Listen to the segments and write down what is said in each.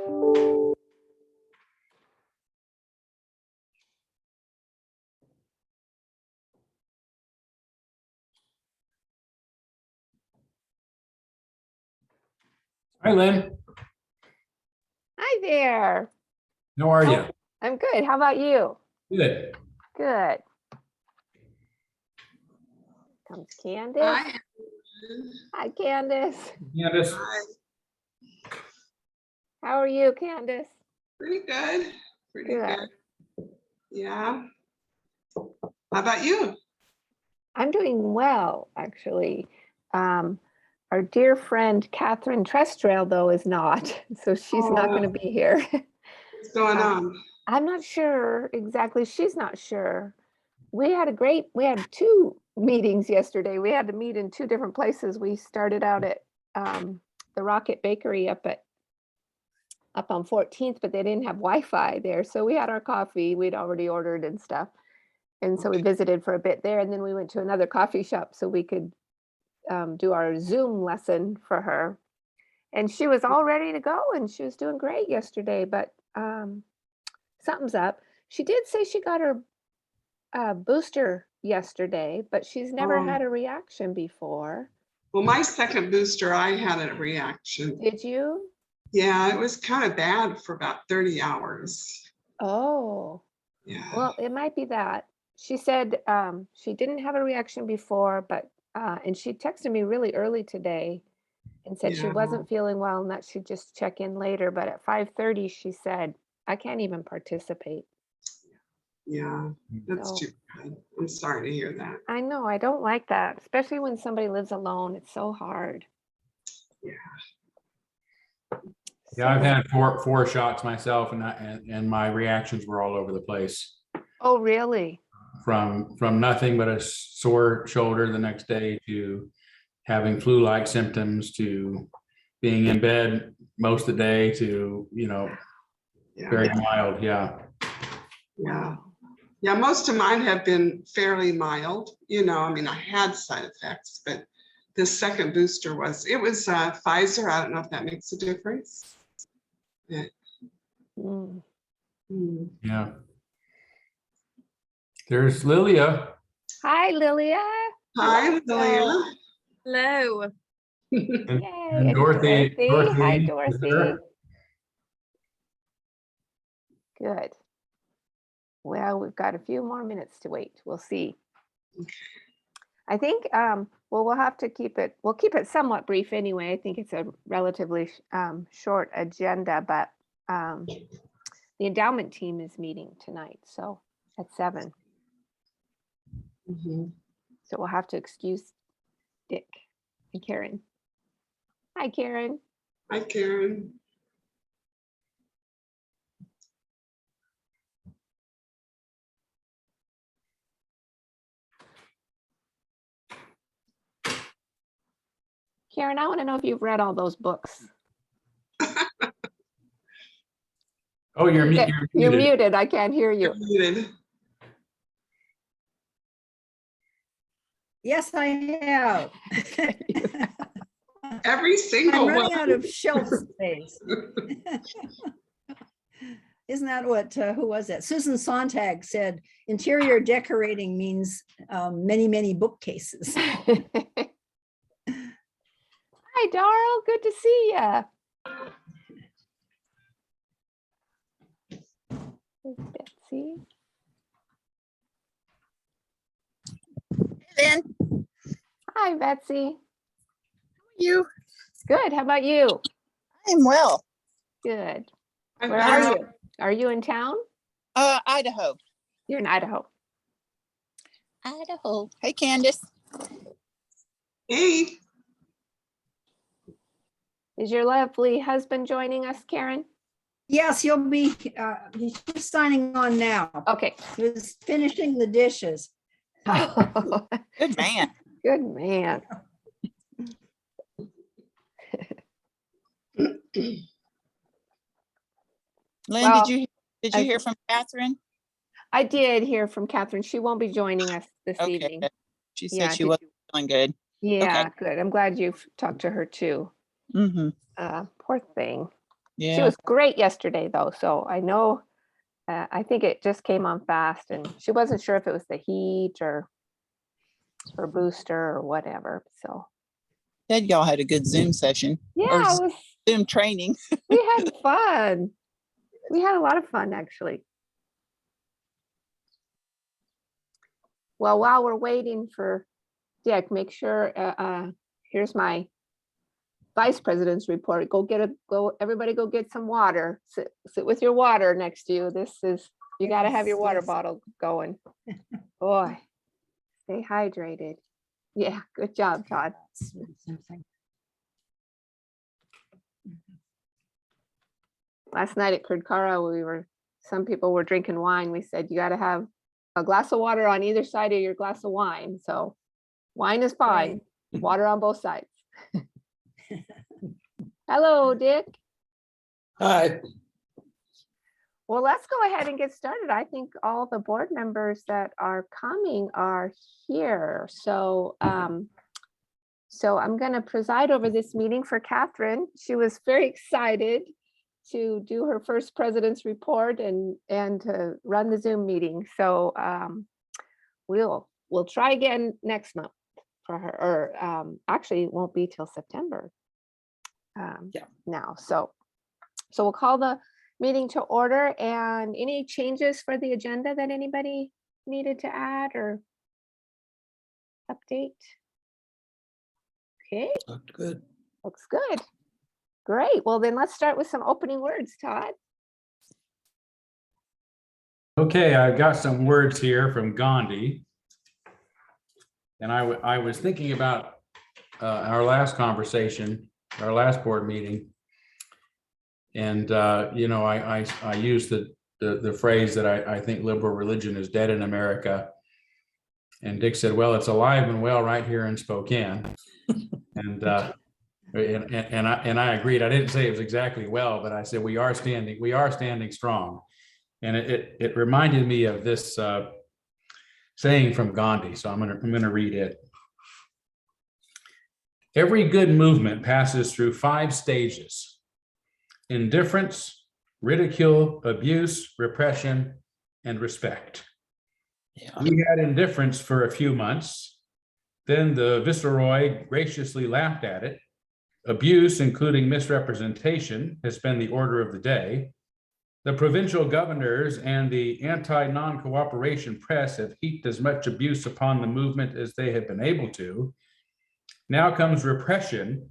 Hi, Lynn. Hi there. How are you? I'm good. How about you? Good. Good. Comes Candace. Hi. Hi, Candace. Candace. Hi. How are you, Candace? Pretty good. Pretty Good. good. Yeah. How about you? I'm doing well, actually. Our dear friend Catherine Trestrail, though, is not, so she's not going to be here. What's going on? I'm not sure exactly. She's not sure. We had 2 meetings yesterday. We had to meet in 2 different places. We started out at the Rocket Bakery up on 14th, but they didn't have Wi-Fi there. So we had our coffee. We'd already ordered and stuff. And so we visited for a bit there, and then we went to another coffee shop so we could do our Zoom lesson for her. And she was all ready to go, and she was doing great yesterday, but something's up. She did say she got her booster yesterday, but she's never had a reaction before. Well, my second booster, I had a reaction. Did you? Yeah, it was kind of bad for about 30 hours. Oh, Yeah. well, it might be that. She said she didn't have a reaction before, but and she texted me really early today and said she Yeah. wasn't feeling well and that she'd just check in later. But at 5:30, she said, I can't even participate. Yeah, that's So, too bad. I'm sorry to hear that. I know, I don't like that, especially when somebody lives alone. It's so hard. Yeah. Yeah, I've had four shots myself, and my reactions were all over the place. Oh, really? From nothing but a sore shoulder the next day to having flu-like symptoms to being in bed most of the day to, Yeah. very mild. Yeah. Yeah. Yeah, most of mine have been fairly mild. I mean, I had side effects, but the second booster was Pfizer. I don't know if that makes a difference. Yeah. Mm. Yeah. There's Lilia. Hi, Lilia. Hi, Lilia. Hello. And Yay. Dorothy. Hi, is Dorothy. there. Good. Well, we've got a few more minutes to wait. We'll see. I think, well, we'll have to keep it somewhat brief anyway. I think it's a relatively short agenda, but the endowment team is meeting tonight, so at 7. So we'll have to excuse Dick and Karen. Hi, Karen. Hi, Karen. Karen, I want to know if you've read all those books. Oh, you're muted. You're muted. I can't hear you. You're muted. Yes, I have. Every single I'm one. running out of shelf space. Isn't that what, who was that? Susan Sontag said, interior decorating means many, many bookcases. Hi, Darryl. Good to see you. Betsy. Lynn, Hi, Betsy. you? Good. How about you? I'm well. Good. I'm Where are you? Are you in town? Idaho. You're in Idaho. Idaho. Hey, Candace. Hey. Is your lovely husband joining us, Karen? Yes, he'll be, he's just signing on now. Okay. He was finishing the dishes. Good man. Good man. Lynn, Well, did you hear from Catherine? I did hear from Catherine. She won't be joining us this evening. Good. She said Yeah, she wasn't feeling good. Yeah, good. I'm glad you've talked to her too. Mm-hmm. Poor thing. She Yeah, was great yesterday though, so I know, I think it just came on fast and she wasn't sure if it was the heat or her booster or whatever, so. said y'all had a good Zoom session Yeah, or it was, Zoom training. we had fun. We had a lot of fun, actually. Well, while we're waiting for Dick, make sure, here's my vice president's report. Everybody go get some water. Sit with your water next to you. You gotta have your Yes, water yes. bottle going. Boy, stay hydrated. Yeah, good job, Todd. Something. Last night at Kurdkara, some people were drinking wine. We said, you gotta have a glass of water on either side of your glass of wine. So wine is fine, water on both sides. Hello, Dick. Hi. Well, let's go ahead and get started. I think all the board members that are coming are here. So, so I'm going to preside over this meeting for Catherine. She was very excited to do her first president's report and to run the Zoom meeting. So we'll try again next month for her, or actually it won't be till September now. So we'll call the meeting to order. And any changes for the agenda that anybody needed to add or update? Okay, Looked good. looks good. Great. Well, then let's start with some opening words, Todd. Okay, I've got some words here from Gandhi. And I was thinking about our last conversation, our last board meeting. And, you know, I used the phrase that I think liberal religion is dead in America. And Dick said, well, it's alive and well right here in Spokane. And I agreed. I didn't say it was exactly well, but I said we are standing strong. And it reminded me of this saying from Gandhi. So I'm gonna read it. Every good movement passes through 5 stages: indifference, ridicule, abuse, repression, and respect. Yeah. We had indifference for a few months. Then the viceroy graciously laughed at it. Abuse, including misrepresentation, has been the order of the day. The provincial governors and the anti-non-cooperation press have heaped as much abuse upon the movement as they have been able to. Now comes repression,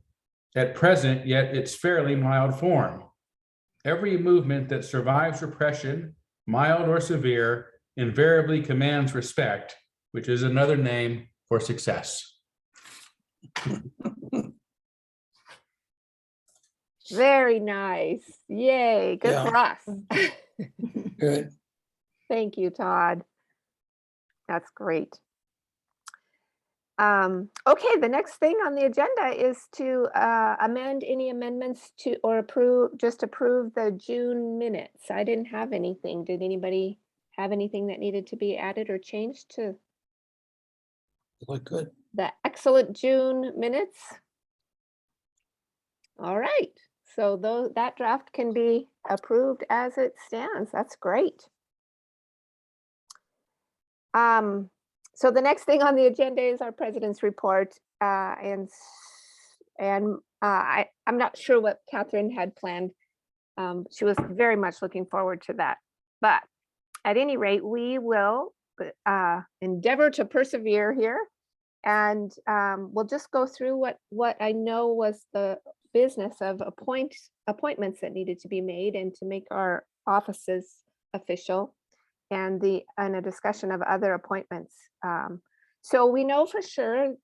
at present, yet it's fairly mild form. Every movement that survives repression, mild or severe, invariably commands respect, which is another name for success. Very nice. Yay. Good Yeah. for us. Good. Thank you, Todd. That's great. Okay, the next thing on the agenda is to amend any amendments to or approve the June minutes. I didn't have anything. Did anybody have anything that needed to be added or changed to Look good. the excellent June minutes? All right, so that draft can be approved as it stands. That's great. So the next thing on the agenda is our president's report, and I'm not sure what Catherine had planned. She was very much looking forward to that, but at any rate, we will endeavor to persevere here, and we'll just go through what I know was the business of appointments that needed to be made and to make our offices official, and a discussion of other appointments. So we know for sure,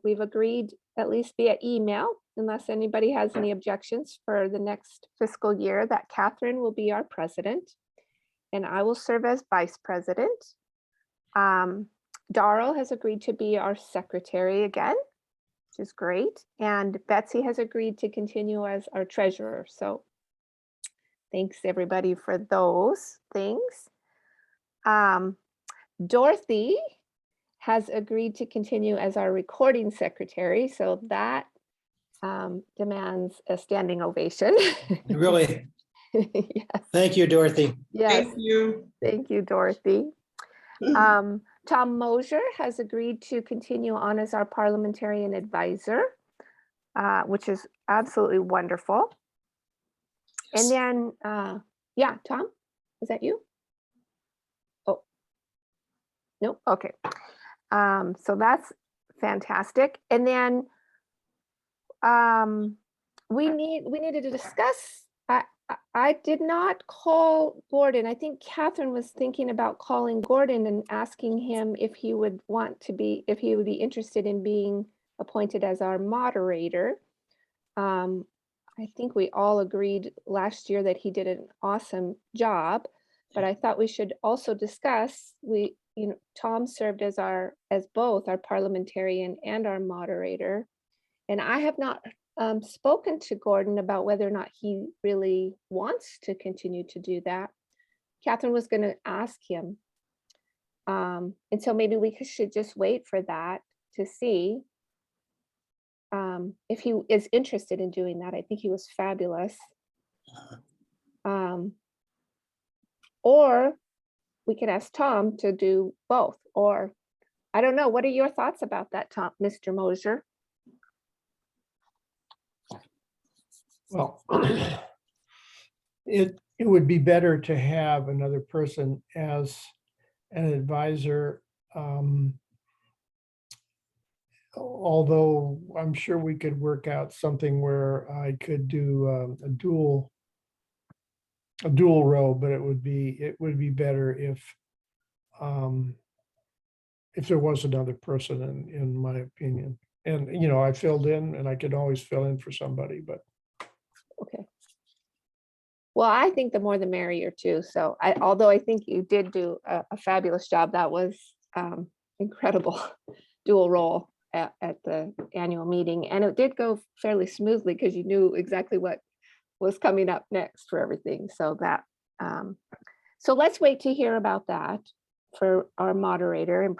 we've agreed, at least via email, unless anybody has any objections, for the next fiscal year, that Catherine will be our president and I will serve as vice president. Darrell has agreed to be our secretary again, which is great. And Betsy has agreed to continue as our treasurer. So thanks everybody for those things. Dorothy has agreed to continue as our recording secretary. So that demands a standing ovation. Really, Yes, thank you, Dorothy. yes, Thank you. thank you, Dorothy. Tom Mosier has agreed to continue on as our parliamentarian advisor, which is absolutely wonderful. And then, yeah, Tom, is that you? Oh, nope, okay. So that's fantastic. And then we needed to discuss, I did not call Gordon. I think Catherine was thinking about calling Gordon and asking him if he would if he would be interested in being appointed as our moderator. I think we all agreed last year that he did an awesome job, but I thought we should also discuss, Tom served as both our parliamentarian and our moderator. And I have not spoken to Gordon about whether or not he really wants to continue to do that. Catherine was going to ask him. And so maybe we should just wait for that to see if he is interested in doing that. I think he was fabulous. Or we could ask Tom to do both, or I don't know. What are your thoughts about that, Tom, Mr. Mosier? Well, it would be better to have another person as an advisor. Although I'm sure we could work out something where I could do a dual role, but it would be better if there was another person, in my opinion. And I filled in, and I could always fill in for somebody, but. Okay. Well, I think the more the merrier too. So although I think you did do a fabulous job, that was incredible dual role at the annual meeting. And it did go fairly smoothly because you knew exactly what was coming up next for everything. So so let's wait to hear about that for our moderator, and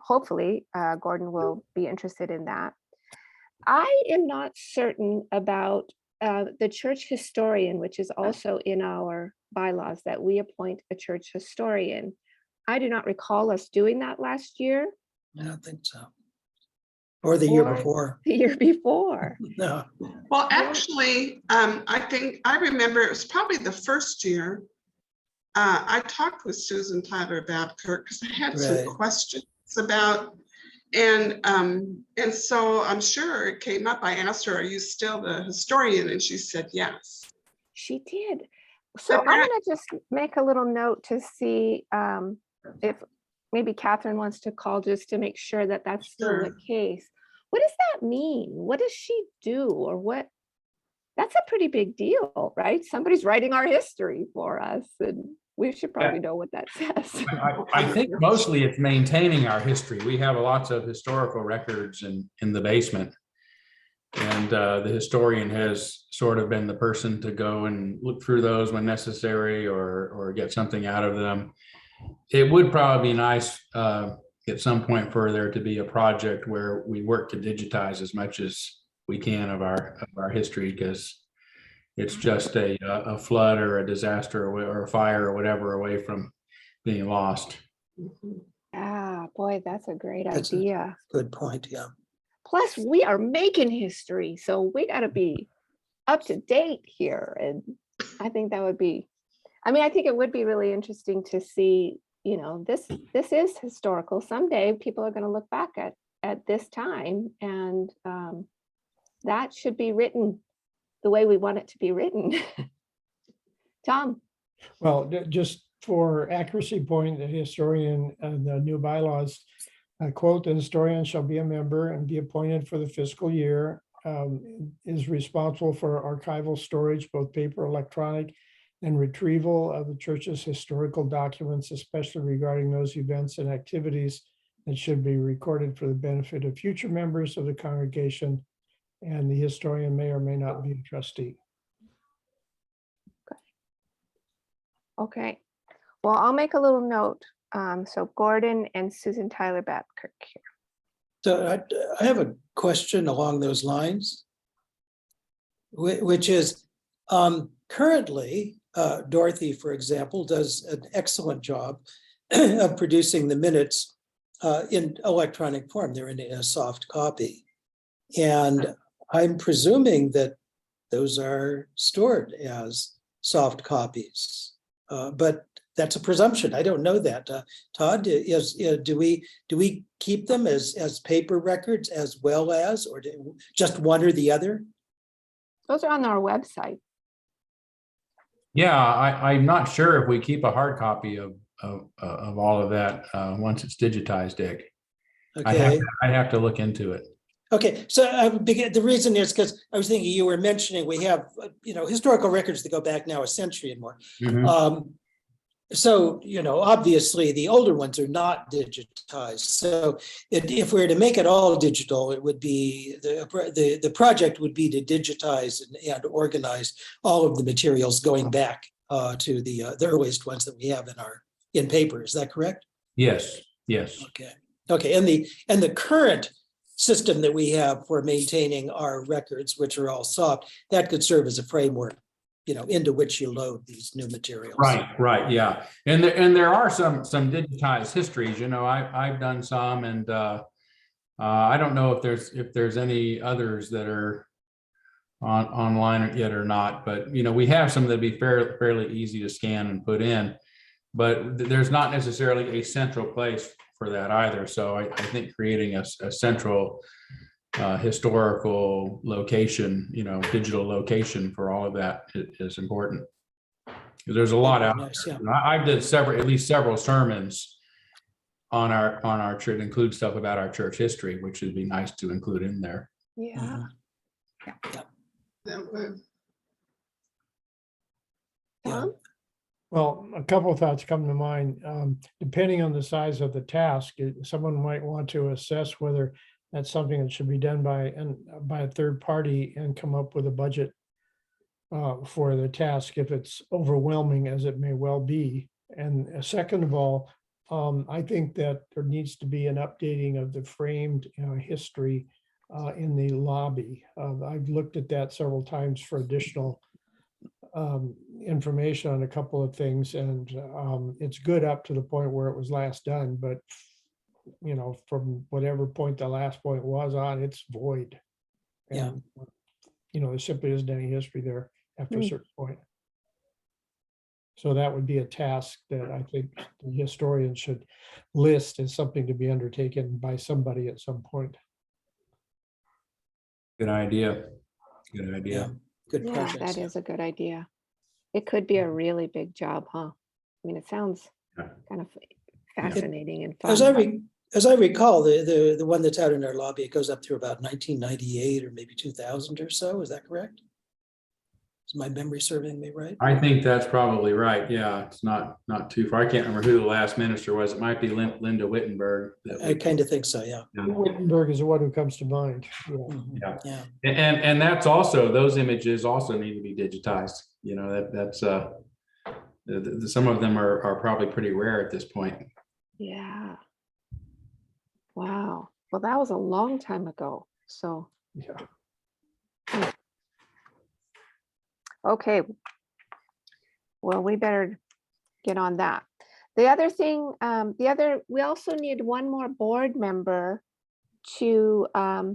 hopefully, Gordon will be interested in that. I am not certain about the church historian, which is also in our bylaws, that we appoint a church historian. I do not recall us doing that last year. I don't think so. Or the year Or before. the year before. No, Well, actually, I remember it was probably the first year. I talked with Susan Tyler Babcock because I had some Right. questions about, and so I'm sure it came up. I asked her, "Are you still the historian?" And she said yes. She did. So But I'm that- going to just make a little note to see if maybe Catherine wants to call just to make sure that that's still the Sure. case. What does that mean? What does she do, or what? That's a pretty big deal, right? Somebody's writing our history for us, and we should probably know what that says. I think mostly it's maintaining our history. We have lots of historical records in the basement. And the historian has sort of been the person to go and look through those when necessary, or get something out of them. It would probably be nice at some point for there to be a project where we work to digitize as much as we can of our history, because it's just a flood or a disaster or a fire or whatever away from being lost. Ah, boy, that's a great That's a- idea. good point, yeah. Plus, we are making history, so we got to be up to date here. And I think that would be, I think it would be really interesting to see, this is historical. Someday people are going to look back at this time, and that should be written the way we want it to be written. Tom? Well, just for accuracy point, the historian and the new bylaws, quote, "The historian shall be a member and be appointed for the fiscal year, is responsible for archival storage, both paper, electronic, and retrieval of the church's historical documents, especially regarding those events and activities that should be recorded for the benefit of future members of the congregation, and the historian may or may not be a trustee." Okay. Well, I'll make a little note. So Gordon and Susan Tyler Babcock here. So I have a question along those lines. which is currently, Dorothy, for example, does an excellent job of producing the minutes in electronic form. They're in a soft copy. And I'm presuming that those are stored as soft copies. But that's a presumption. I don't know that. Todd, do we keep them as paper records as well as, or just one or the other? Those are on our website. Yeah, I'm not sure if we keep a hard copy of all of that once it's digitized, Dick. Okay. I'd have to look into it. Okay, so the reason is because I was thinking you were mentioning we have, historical records that go back now a century and more. Mhm. So, obviously the older ones are not digitized. So if we were to make it all digital, it would be, the project would be to digitize and organize all of the materials going back to the earliest ones that we have in paper. Is that correct? Yes, yes. Okay, and the current system that we have for maintaining our records, which are all soft, that could serve as a framework, into which you load these new materials. Right, yeah. And there are some digitized histories, I've done some, and I don't know if there's any others that are online yet or not, but we have some that'd be fairly easy to scan and put in, but there's not necessarily a central place for that either. So I think creating a central historical location, digital location for all of that is important. There's a lot out Nice, there. yeah. I did at least several sermons on our church, include stuff about our church history, which would be nice to include in there. Yeah. That would. Tom? Well, a couple of thoughts come to mind. Depending on the size of the task, someone might want to assess whether that's something that should be done by a third party and come up with a budget for the task if it's overwhelming, as it may well be. And second of all, I think that there needs to be an updating of the framed history in the lobby. I've looked at that several times for additional information on a couple of things, and it's good up to the point where it was last done, but from whatever point the last point was on, it's void. Yeah. And there simply isn't any history there after a certain point. So that would be a task that I think the historian should list as something to be undertaken by somebody at some point. Good idea. Good idea. Good Yeah, projects. that is a good idea. It could be a really big job, huh? I mean, it sounds Yeah. kind of fascinating and fun. As I recall, the one that's out in our lobby, it goes up through about 1998 or maybe 2000 or so. Is that correct? Is my memory serving me right? I think that's probably right. Yeah, it's not too far. I can't remember who the last minister was. It might be Linda Wittenberg. I kind of think so, yeah. Wittenberg is the one who comes to mind. Yeah. Mhm. Yeah. Yeah. And that's also, those images also need to be digitized. That's some of them are probably pretty rare at this point. Yeah. Wow. Well, that was a long time ago. So, Yeah. okay. Well, we better get on that. The other thing, we also need one more board member to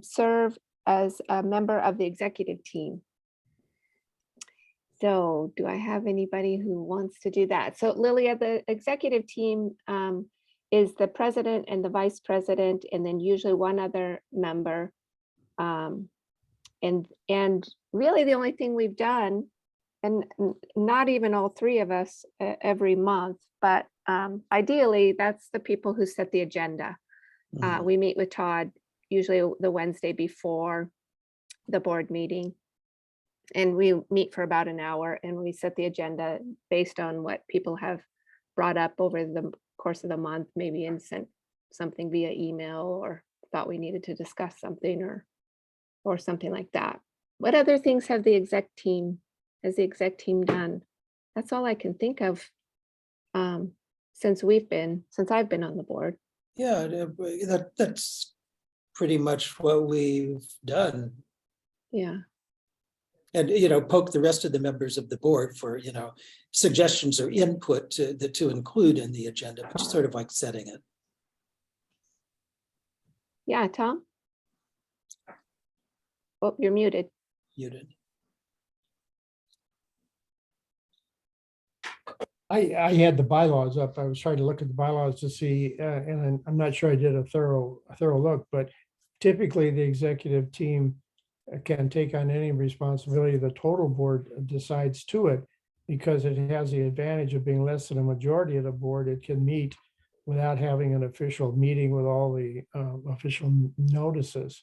serve as a member of the executive team. So do I have anybody who wants to do that? So Lilia, the executive team is the president and the vice president, and then usually one other member. And really the only thing we've done, and not even all three of us every month, but ideally that's the people who set the agenda. Mhm. We meet with Todd usually the Wednesday before the board meeting. And we meet for about an hour and we set the agenda based on what people have brought up over the course of the month, maybe and sent something via email or thought we needed to discuss something or something like that. What other things has the exec team done? That's all I can think of since I've been on the board. Yeah, that's pretty much what we've done. Yeah. And, poke the rest of the members of the board for, suggestions or input to include in the agenda, but just sort of like setting it. Yeah, Tom? Oh, you're muted. Muted. I had the bylaws up. I was trying to look at the bylaws to see, and I'm not sure I did a thorough look, but typically the executive team can take on any responsibility the total board decides to it, because it has the advantage of being less than a majority of the board. It can meet without having an official meeting with all the official notices.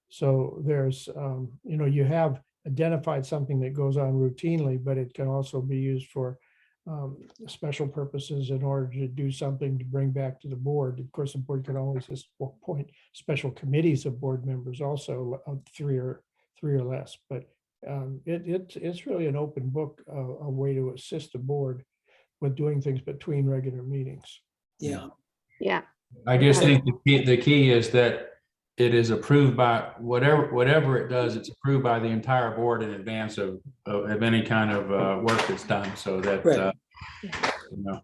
So there's, you have identified something that goes on routinely, but it can also be used for special purposes in order to do something to bring back to the board. Of course, the board can always just appoint special committees of board members also, of three or less, but it's really an open book, a way to assist the board with doing things between regular meetings. Yeah. Yeah, I just think the key is that it is approved by whatever it does, it's approved by the entire board in advance of any kind of work that's done, so that Right.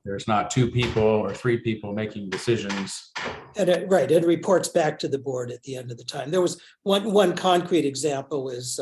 there's not 2 people or 3 people making decisions. And it reports back to the board at the end of the time. There was one concrete example is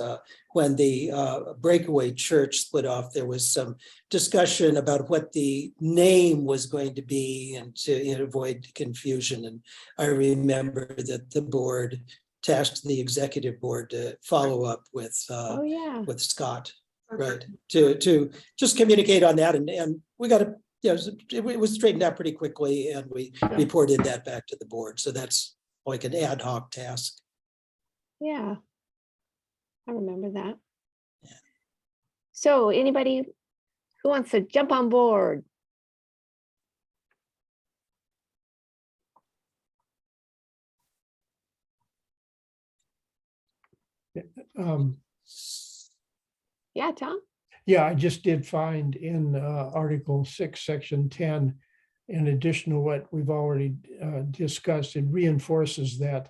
when the breakaway church split off, there was some discussion about what the name was going to be and to avoid confusion. And I remember that the board tasked the executive board to follow up with oh, yeah. with Scott, right, to just communicate on that, and we got to. It was straightened out pretty quickly, and we reported that back to the board. So that's like an ad hoc task. Yeah, I remember that. Yeah. So anybody who wants to jump on board? Yeah, Tom? Yeah, I just did find in Article 6, Section 10, in addition to what we've already discussed, it reinforces that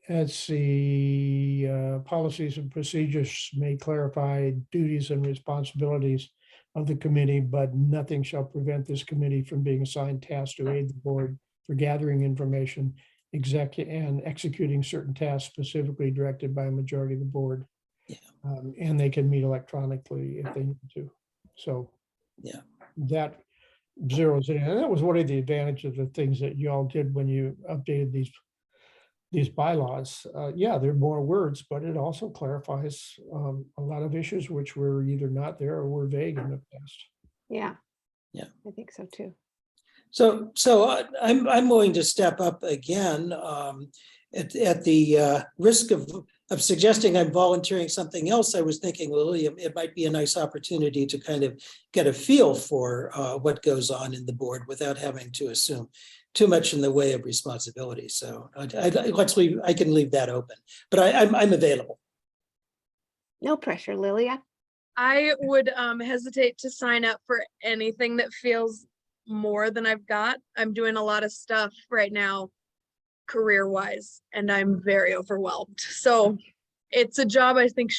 as the policies and procedures may clarify duties and responsibilities of the committee, but nothing shall prevent this committee from being assigned tasks to aid the board for gathering information, and executing certain tasks specifically directed by a majority of the board. And they can meet electronically if they need to. So yeah, that zeroes it in. And that was one of the advantages of the things that you all did when you updated these bylaws. Yeah, there are more words, but it also clarifies a lot of issues which were either not there or were vague in the past. Yeah. Yeah. I think so too. So I'm willing to step up again at the risk of suggesting I'm volunteering something else. I was thinking, Lily, it might be a nice opportunity to kind of get a feel for what goes on in the board without having to assume too much in the way of responsibility. So I can leave that open, but I'm available. No pressure, Lilia. I would hesitate to sign up for anything that feels more than I've got. I'm doing a lot of stuff right now career-wise, and I'm very overwhelmed. So it's a job I think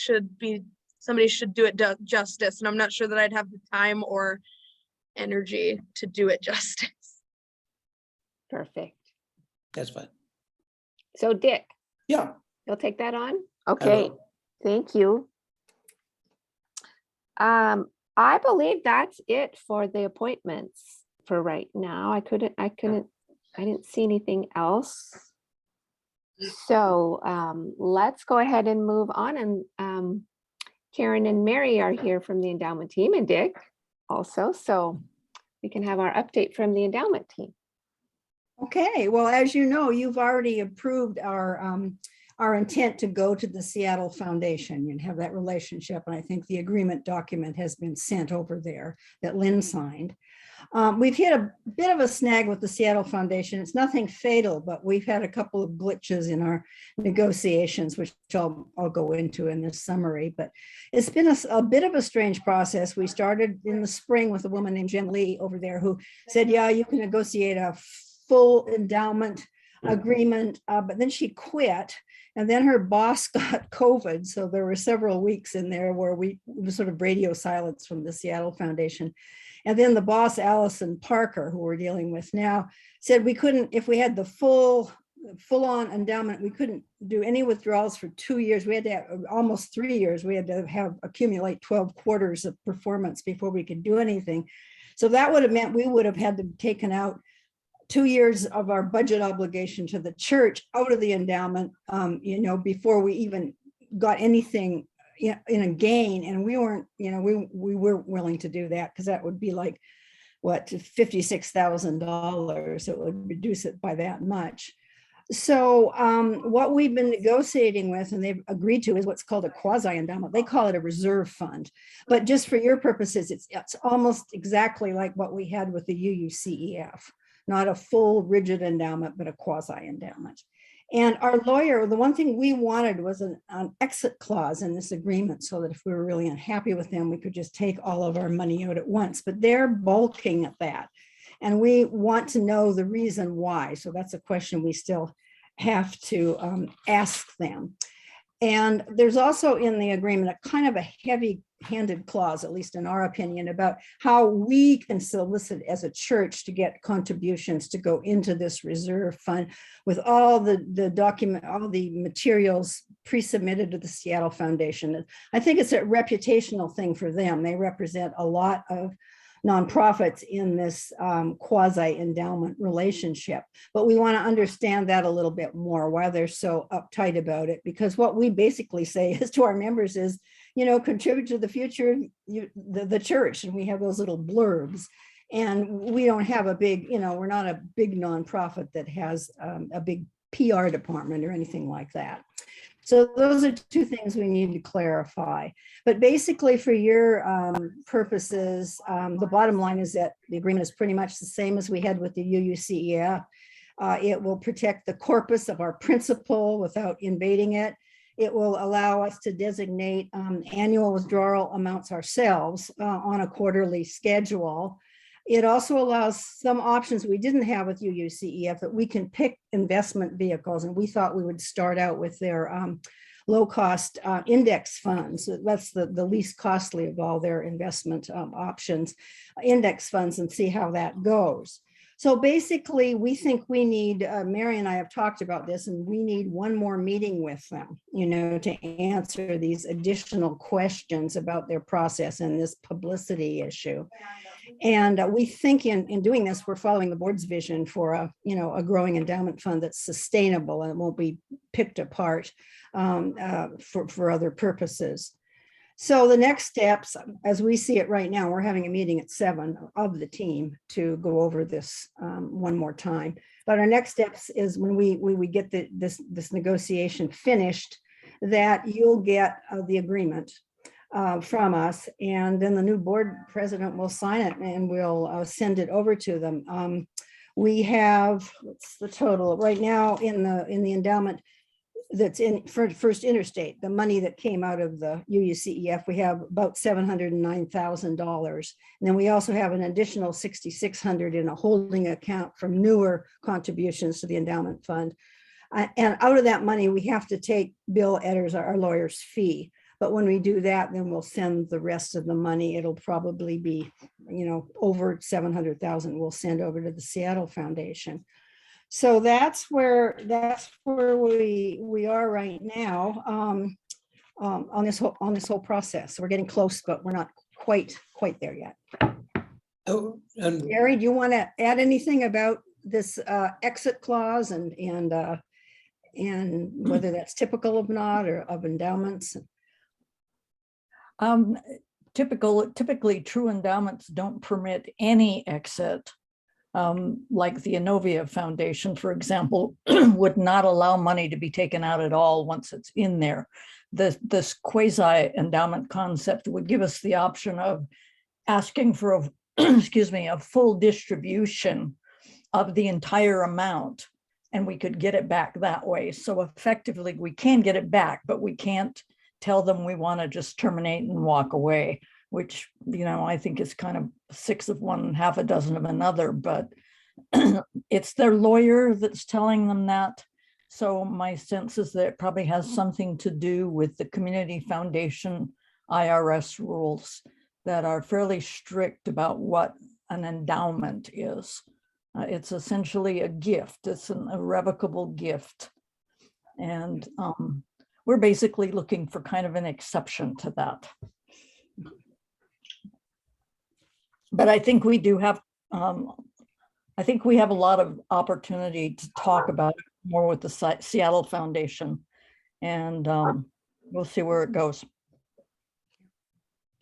somebody should do it justice, and I'm not sure that I'd have the time or energy to do it justice. Perfect. That's fine. So Dick, Yeah. you'll take that on? Okay, thank you. I believe that's it for the appointments for right now. I didn't see anything else. So let's go ahead and move on. And Karen and Mary are here from the endowment team, and Dick also. So we can have our update from the endowment team. Okay, well, as you know, you've already approved our intent to go to the Seattle Foundation and have that relationship. And I think the agreement document has been sent over there that Lynn signed. We've hit a bit of a snag with the Seattle Foundation. It's nothing fatal, but we've had a couple of glitches in our negotiations, which I'll go into in this summary. But it's been a bit of a strange process. We started in the spring with a woman named Jen Lee over there who said, yeah, you can negotiate a full endowment agreement, but then she quit. And then her boss got COVID. So there were several weeks in there where we was sort of radio silence from the Seattle Foundation. And then the boss, Allison Parker, who we're dealing with now, said we couldn't, if we had the full-on endowment, we couldn't do any withdrawals for 2 years. We had to have almost 3 years. We had to have accumulate 12 quarters of performance before we could do anything. So that would have meant we would have had to taken out 2 years of our budget obligation to the church out of the endowment, before we even got anything in a gain. And we weren't, we weren't willing to do that, because that would be like, what, $56,000. It would reduce it by that much. So what we've been negotiating with, and they've agreed to, is what's called a quasi endowment. They call it a reserve fund, but just for your purposes, it's almost exactly like what we had with the UUCEF. Not a full rigid endowment, but a quasi endowment. And our lawyer, the one thing we wanted was an exit clause in this agreement, so that if we were really unhappy with them, we could just take all of our money out at once. But they're balking at that. And we want to know the reason why. So that's a question we still have to ask them. And there's also in the agreement a kind of a heavy-handed clause, at least in our opinion, about how we can solicit as a church to get contributions to go into this reserve fund with all the materials pre-submitted to the Seattle Foundation. I think it's a reputational thing for them. They represent a lot of nonprofits in this quasi-endowment relationship. But we want to understand that a little bit more, why they're so uptight about it, because what we basically say is to our members is, contribute to the future, the church, and we have those little blurbs. And we don't have a big, we're not a big nonprofit that has a big PR department or anything like that. So those are two things we need to clarify. But basically, for your purposes, the bottom line is that the agreement is pretty much the same as we had with the UUCEF. It will protect the corpus of our principal without invading it. It will allow us to designate annual withdrawal amounts ourselves on a quarterly schedule. It also allows some options we didn't have with UUCEF, that we can pick investment vehicles. And we thought we would start out with their low-cost index funds. That's the least costly of all their investment options, index funds, and see how that goes. So basically, we think we need, Mary and I have talked about this, and we need one more meeting with them, to answer these additional questions about their process and this publicity issue. And we think in doing this, we're following the board's vision for a growing endowment fund that's sustainable and it won't be picked apart for other purposes. So the next steps, as we see it right now, we're having a meeting at 7 of the team to go over this one more time. But our next steps is when we get this negotiation finished, that you'll get the agreement from us, and then the new board president will sign it and we'll send it over to them. We have, what's the total right now in the endowment that's in for First Interstate, the money that came out of the UUCEF, we have about $709,000. And then we also have an additional $6,600 in a holding account from newer contributions to the endowment fund. And out of that money, we have to take Bill Edders, our lawyer's fee. But when we do that, then we'll send the rest of the money. It'll probably be, over 700,000 we'll send over to the Seattle Foundation. So that's where we are right now on this whole process. We're getting close, but we're not quite there yet. Oh, and Gary, do you want to add anything about this exit clause and whether that's typical of not or of endowments? Typically true endowments don't permit any exit. Like the Inovia Foundation, for example, would not allow money to be taken out at all once it's in there. This quasi-endowment concept would give us the option of asking for a, a full distribution of the entire amount, and we could get it back that way. So effectively, we can get it back, but we can't tell them we want to just terminate and walk away, which, I think is kind of 6 of one, half a dozen of another. But It's their lawyer that's telling them that. So my sense is that it probably has something to do with the Community Foundation IRS rules that are fairly strict about what an endowment is. It's essentially a gift. It's an irrevocable gift. And we're basically looking for kind of an exception to that. But I think we do have, I think we have a lot of opportunity to talk about it more with the Seattle Foundation, and we'll see where it goes.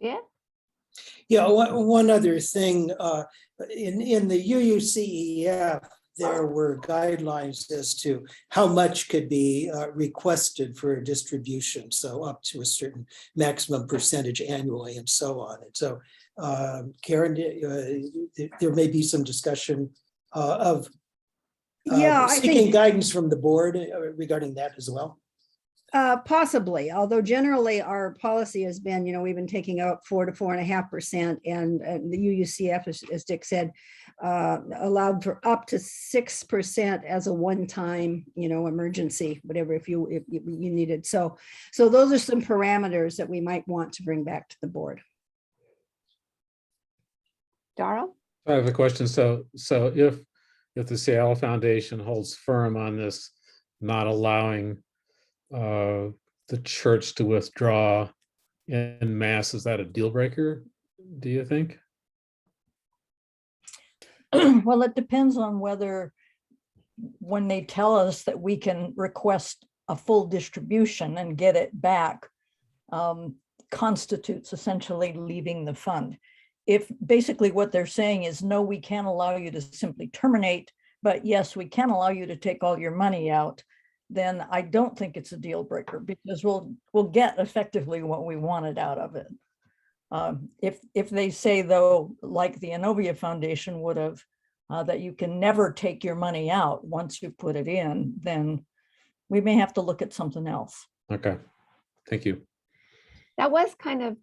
Yeah, Yeah, one other thing, in the UUCEF, there were guidelines as to how much could be requested for a distribution. So up to a certain maximum percentage annually and so on. And so Karen, there may be some discussion of Yeah, I seeking think guidance from the board regarding that as well. possibly, although generally our policy has been, we've been taking out 4 to 4.5%, and the UUCF, as Dick said, allowed for up to 6% as a one-time, emergency, whatever, if you needed. So those are some parameters that we might want to bring back to the board. Darrell? I have a question. So if the Seattle Foundation holds firm on this, not allowing the church to withdraw in mass, is that a deal breaker, do you think? Well, it depends on whether, when they tell us that we can request a full distribution and get it back, constitutes essentially leaving the fund. If basically what they're saying is, no, we can't allow you to simply terminate, but yes, we can allow you to take all your money out, then I don't think it's a deal breaker, because we'll get effectively what we wanted out of it. If they say, though, like the Inovia Foundation would have, that you can never take your money out once you put it in, then we may have to look at something else. Okay, thank you. That was kind of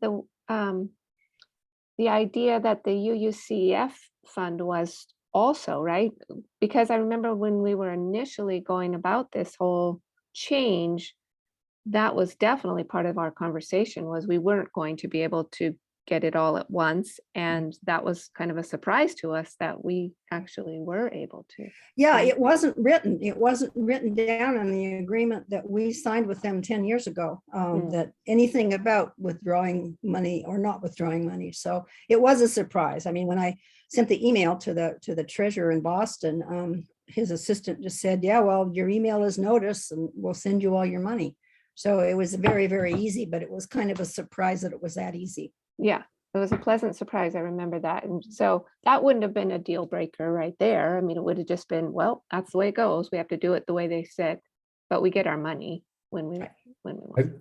the idea that the UUCF fund was also, right? Because I remember when we were initially going about this whole change, that was definitely part of our conversation, was we weren't going to be able to get it all at once. And that was kind of a surprise to us that we actually were able to. Yeah, it wasn't written down in the agreement that we signed with them 10 years ago, that anything about withdrawing money or not withdrawing money. So it was a surprise. I mean, when I sent the email to the treasurer in Boston, his assistant just said, yeah, well, your email is notice and we'll send you all your money. So it was very, very easy, but it was kind of a surprise that it was that easy. Yeah, it was a pleasant surprise. I remember that. And so that wouldn't have been a deal breaker right there. I mean, it would have just been, well, that's the way it goes. We have to do it the way they said, but we get our money when we want.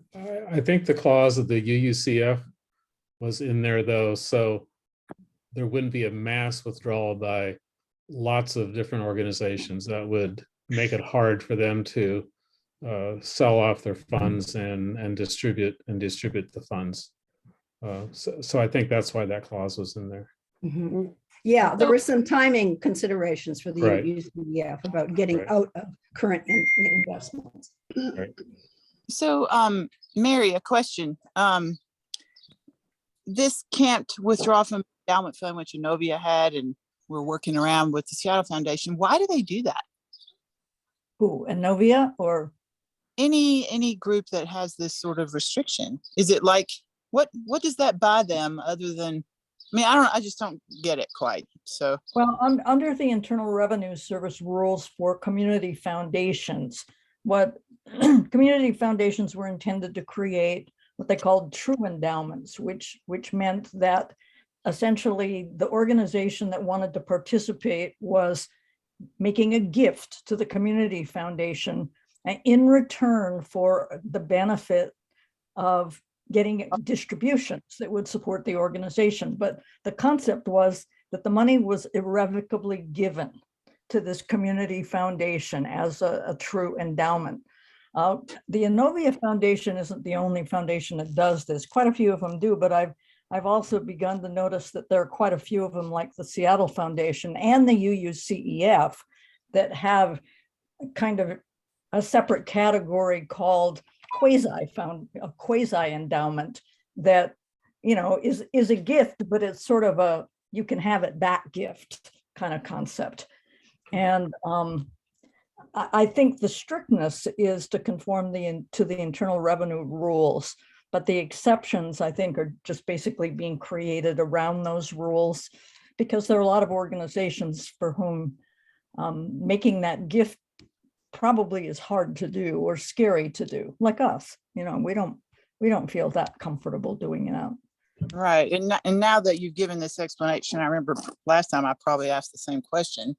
I think the clause of the UUCF was in there, though, so there wouldn't be a mass withdrawal by lots of different organizations. That would make it hard for them to sell off their funds and distribute the funds. So I think that's why that clause was in there. Mm-hmm. Yeah, there were some timing considerations for the UUCF about getting out of current investments. Right. So, Mary, a question. This can't withdraw from endowment fund, which Inovia had, and we're working around with the Seattle Foundation. Why do they do that? Who, Inovia or? Any group that has this sort of restriction? Is it like, what does that buy them other than, I mean, I just don't get it quite. So, well, under the Internal Revenue Service rules for community foundations, what community foundations were intended to create what they called true endowments, which meant that essentially the organization that wanted to participate was making a gift to the community foundation in return for the benefit of getting distributions that would support the organization. But the concept was that the money was irrevocably given to this community foundation as a true endowment. The Inovia Foundation isn't the only foundation that does this. Quite a few of them do, but I've also begun to notice that there are quite a few of them, like the Seattle Foundation and the UUCEF, that have kind of a separate category called a quasi endowment that, you know, is a gift, but it's sort of a, you can have it back gift kind of concept. And I think the strictness is to conform to the Internal Revenue rules, but the exceptions, I think, are just basically being created around those rules, because there are a lot of organizations for whom making that gift probably is hard to do or scary to do, like us. You know, we don't feel that comfortable doing it out. Right. And now that you've given this explanation, I remember last time I probably asked the same question.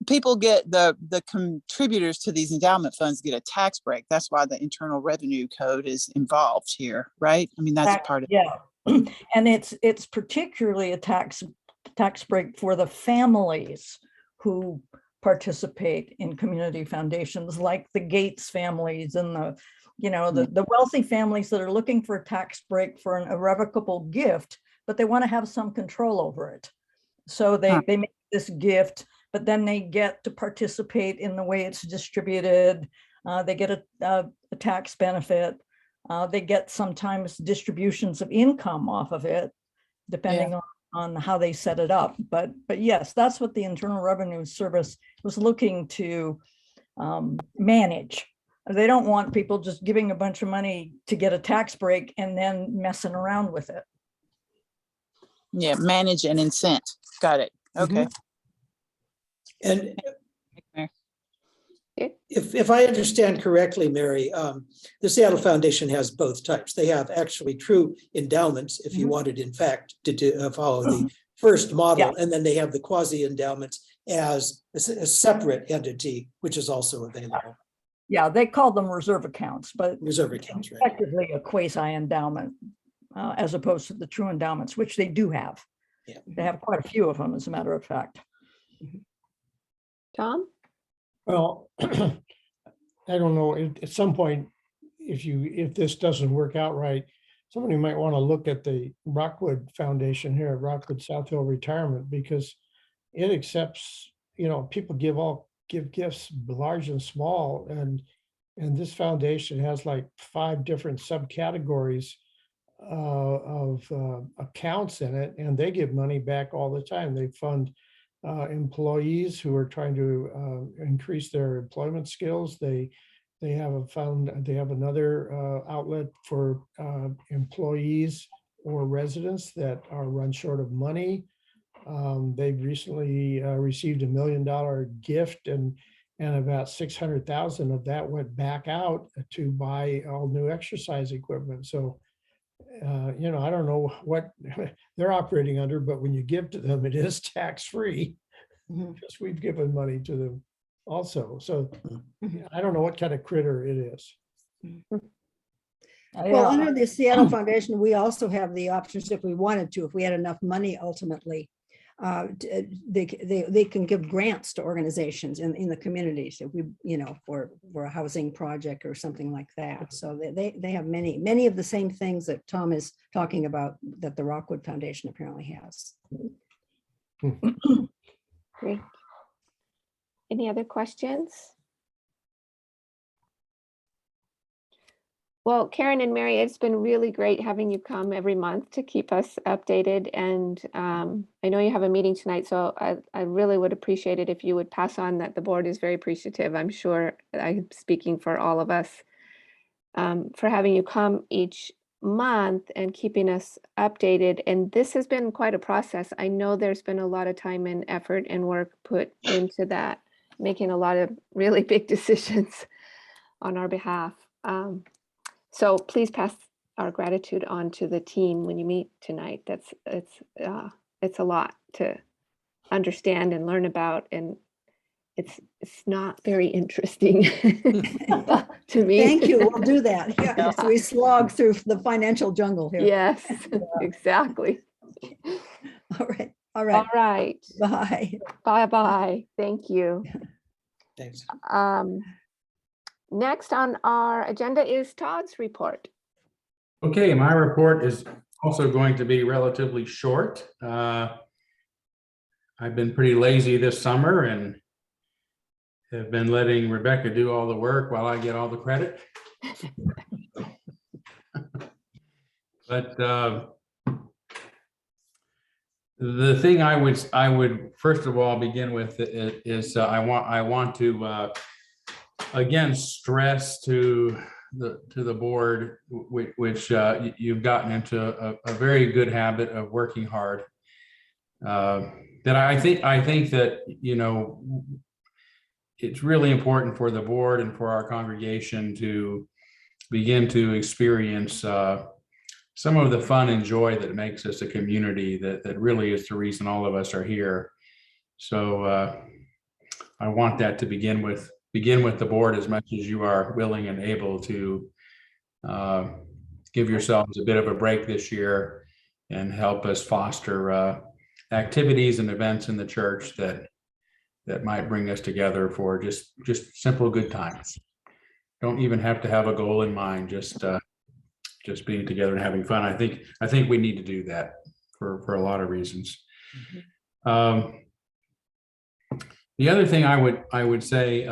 People get the contributors to these endowment funds get a tax break. That's why the Internal Revenue Code is involved here, right? I mean, that's part of it. Yeah. And it's particularly a tax break for the families who participate in community foundations, like the Gates families and the wealthy families that are looking for a tax break for an irrevocable gift, but they want to have some control over it. So they make this gift, but then they get to participate in the way it's distributed. They get a tax benefit. They get sometimes distributions of income off of it, depending on how they set it up. But yes, that's what the Internal Revenue Service was looking to manage. They don't want people just giving a bunch of money to get a tax break and then messing around with it. Yeah, manage and incent. Got it. Okay. And Okay. if I understand correctly, Mary, the Seattle Foundation has both types. They have actually true endowments, if you wanted, in fact, to follow the first model, and then they have the quasi endowments as a separate entity, which is also available. Yeah, they call them reserve accounts, but Reserve accounts, right? effectively a quasi endowment, as opposed to the true endowments, which they do have. Yeah. They have quite a few of them, as a matter of fact. Tom? Well, I don't know, at some point, if this doesn't work out right, somebody might want to look at the Rockwood Foundation here at Rockwood South Hill Retirement, because it accepts, people give gifts large and small, and this foundation has like 5 different subcategories of accounts in it, and they give money back all the time. They fund employees who are trying to increase their employment skills. They have another outlet for employees or residents that are run short of money. They've recently received $1 million gift, and about 600,000 of that went back out to buy all new exercise equipment. So, I don't know what they're operating under, but when you give to them, it is tax-free, because we've given money to them also. So I don't know what kind of critter it is. Well, under the Seattle Foundation, we also have the options, if we wanted to, if we had enough money ultimately, they can give grants to organizations in the communities, if we, for a housing project or something like that. So they have many of the same things that Tom is talking about that the Rockwood Foundation apparently has. Great. Any other questions? Well, Karen and Mary, it's been really great having you come every month to keep us updated. And I know you have a meeting tonight, so I really would appreciate it if you would pass on that the board is very appreciative. I'm sure I'm speaking for all of us for having you come each month and keeping us updated. And this has been quite a process. I know there's been a lot of time and effort and work put into that, making a lot of really big decisions on our behalf. So please pass our gratitude on to the team when you meet tonight. It's a lot to understand and learn about, and it's not very interesting to me. Thank you. We'll do that. Yeah, so we slog through the financial jungle here. Yes, exactly. All right. All right. Bye. Bye-bye. Thank you. Thanks. Next on our agenda is Todd's report. Okay, my report is also going to be relatively short. I've been pretty lazy this summer and have been letting Rebecca do all the work while I get all the credit. But the thing I would first of all begin with is I want to again stress to the board, which you've gotten into a very good habit of working hard. That I think that, you know, it's really important for the board and for our congregation to begin to experience some of the fun and joy that makes us a community that really is the reason all of us are here. So I want that to begin with the board as much as you are willing and able to give yourselves a bit of a break this year and help us foster activities and events in the church that might bring us together for just simple good times. Don't even have to have a goal in mind, just being together and having fun. I think we need to do that for a lot of reasons. The other thing I would say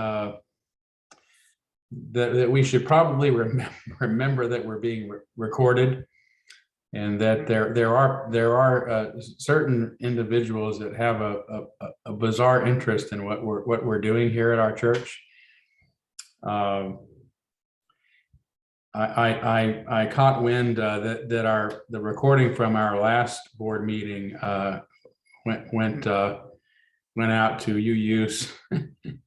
that we should probably remember that we're being recorded, and that there are certain individuals that have a bizarre interest in what we're doing here at our church. I caught wind that the recording from our last board meeting went out to UUs,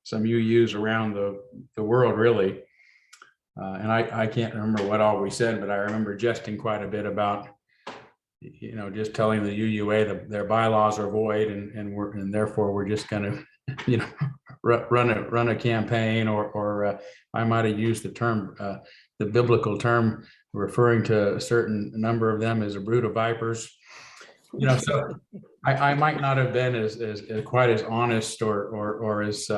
some UUs around the world, really. And I can't remember what all we said, but I remember jesting quite a bit about, you know, just telling the UUA that their bylaws are void, and therefore we're just going to, you know, run a campaign, or I might have used the term, the biblical term, referring to a certain number of them as a brood of vipers. You know, so I might not have been as quite as honest or as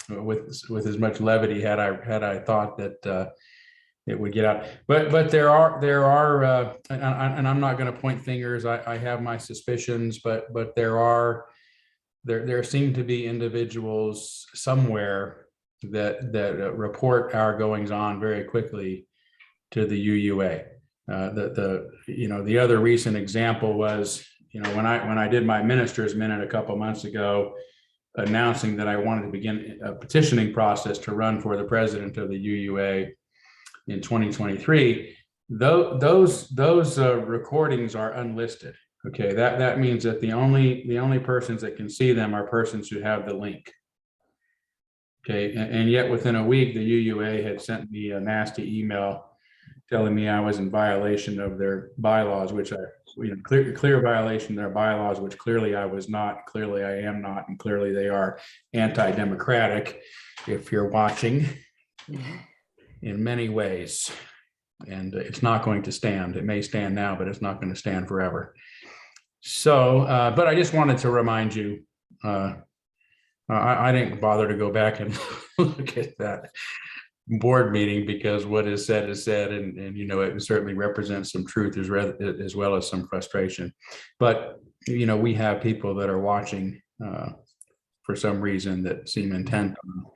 with as much levity had I thought that it would get out. But there are and I'm not going to point fingers. I have my suspicions, but there seem to be individuals somewhere that report our goings on very quickly to the UUA. The other recent example was, you know, when I did my minister's minute a couple months ago, announcing that I wanted to begin a petitioning process to run for the president of the UUA in 2023. Those recordings are unlisted. Okay, that means that the only persons that can see them are persons who have the link. Okay, and yet within a week, the UUA had sent me a nasty email telling me I was in violation of their bylaws, which clear violation of their bylaws, which clearly I was not, clearly I am not, and clearly they are anti-democratic, if you're watching, in many ways. And it's not going to stand. It may stand now, but it's not going to stand forever. So, but I just wanted to remind you, I didn't bother to go back and look at that board meeting, because what is said, and you know, it certainly represents some truth as well as some frustration. But you know, we have people that are watching for some reason that seem intent on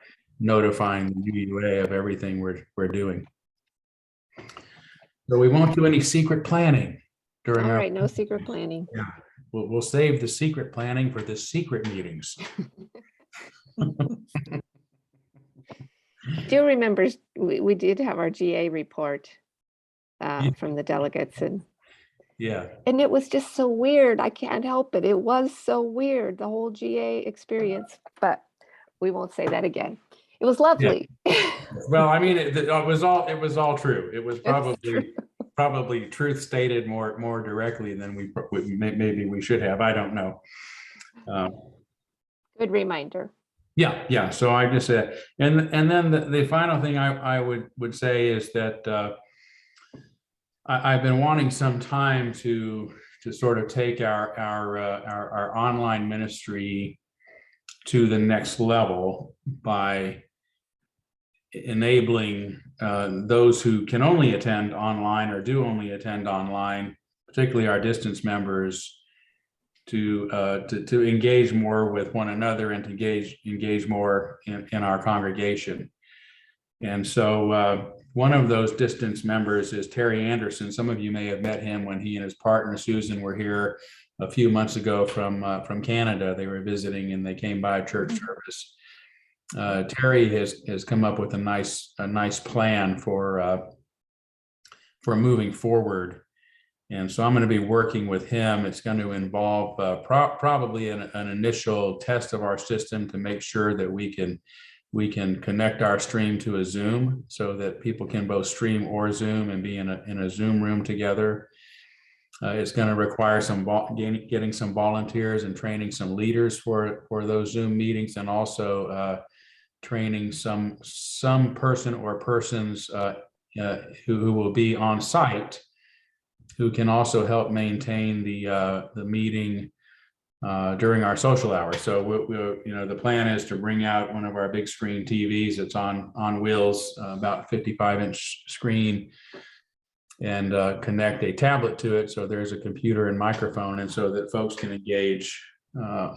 notifying the UUA of everything we're doing. So we won't do any secret planning during All our. right, no secret planning. Yeah, we'll save the secret planning for the secret meetings. Do remember we did have our GA report from the delegates, and it was just so weird. I can't help it. It was so weird, the whole GA experience, but we won't say that again. It was lovely. Yeah. Well, I mean, it was all true. It was probably truth stated more directly than maybe we should have. I don't know. Good reminder. Yeah. So I just said, and then the final thing I would say is that I've been wanting some time to sort of take our online ministry to the next level by enabling those who can only attend online or do only attend online, particularly our distance members, to engage more with one another and to engage more in our congregation. And so one of those distance members is Terry Anderson. Some of you may have met him when he and his partner Susan were here a few months ago from Canada. They were visiting and they came by a church service. Terry has come up with a nice plan for moving forward. And so I'm going to be working with him. It's going to involve probably an initial test of our system to make sure that we can connect our stream to a Zoom so that people can both stream or Zoom and be in a Zoom room together. It's going to require getting some volunteers and training some leaders for those Zoom meetings, and also training some person or persons who will be on site, who can also help maintain the meeting during our social hours. So the plan is to bring out one of our big screen TVs that's on wheels, about 55-inch screen, and connect a tablet to it. So there's a computer and microphone, and so that folks can engage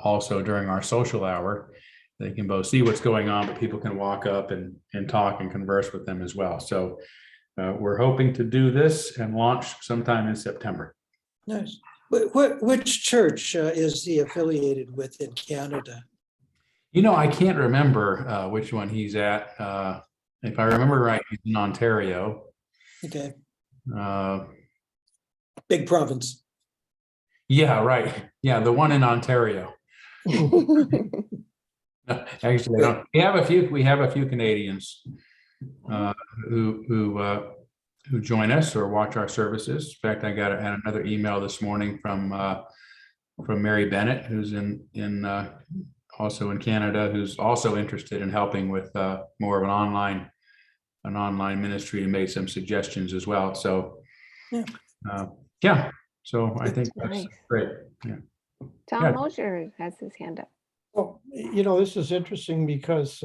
also during our social hour. They can both see what's going on, but people can walk up and talk and converse with them as well. So we're hoping to do this and launch sometime in September. Nice. Which church is he affiliated with in Canada? I can't remember which one he's at. If I remember right, he's in Ontario. Okay. Uh, Big province. Yeah, right. Yeah, the one in Ontario. Actually, I don't. We have a few Canadians who join us or watch our services. In fact, I got another email this morning from Mary Bennett, who's in also in Canada, who's also interested in helping with more of an online ministry, and made some suggestions as well. So yeah, so I think that's nice. great. Yeah. Tom Yeah. Mosher has his hand up. Well, this is interesting because